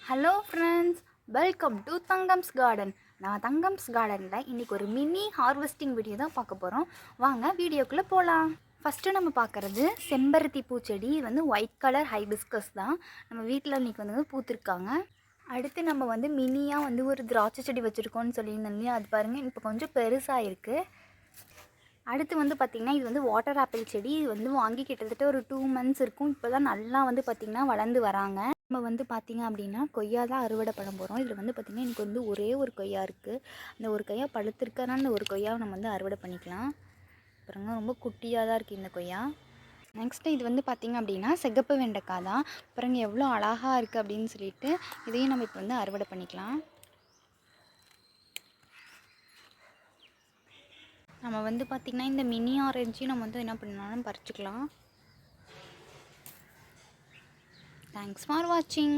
Hello friends, welcome to Thangam's garden. நான் தங்கம்ஸ் கார்டனில் இன்றைக்கி ஒரு மினி ஹார்வெஸ்டிங் வீடியோ தான் பார்க்க போகிறோம். வாங்க வீடியோக்குள்ளே போகலாம். ஃபஸ்ட்டு நம்ம பார்க்குறது செம்பருத்தி பூச்செடி. இது வந்து ஒயிட் கலர் ஹைபிஸ்கஸ் தான். நம்ம வீட்டில் இன்றைக்கி வந்து பூத்திருக்காங்க. அடுத்து நம்ம வந்து மினியாக வந்து ஒரு திராட்சை செடி வச்சுருக்கோன்னு சொல்லியிருந்தோம் இல்லையா, அது பாருங்கள் இப்போ கொஞ்சம் பெருசாக இருக்குது. அடுத்து வந்து பார்த்திங்கன்னா இது வந்து வாட்டர் ஆப்பிள் செடி. இது வந்து வாங்கி கிட்டத்தட்ட ஒரு 2 months இருக்கும். இப்போ தான் நல்லா வந்து பார்த்திங்கன்னா வளர்ந்து வராங்க. நம்ம வந்து பார்த்திங்க அப்படின்னா கொய்யா தான் அறுவடை பண்ண போகிறோம். இதில் வந்து பார்த்திங்கன்னா எனக்கு வந்து ஒரே ஒரு கொய்யா இருக்குது. அந்த ஒரு கொய்யா பழுத்திருக்கனால அந்த ஒரு கொய்யாவை நம்ம வந்து அறுவடை பண்ணிக்கலாம். அப்புறங்க ரொம்ப குட்டியாக தான் இருக்குது இந்த கொய்யா. நெக்ஸ்ட்டு இது வந்து பார்த்திங்க அப்படின்னா சிகப்பு வெண்டைக்காய் தான். அப்புறங்க எவ்வளோ அழகாக இருக்குது அப்படின்னு சொல்லிட்டு இதையும் நம்ம இப்போ வந்து அறுவடை பண்ணிக்கலாம். நம்ம வந்து பார்த்திங்கன்னா இந்த மினி ஆரஞ்சையும் நம்ம வந்து என்ன பண்ணாலும் பறிச்சுக்கலாம். தேங்க்ஸ் ஃபார் வாட்சிங்.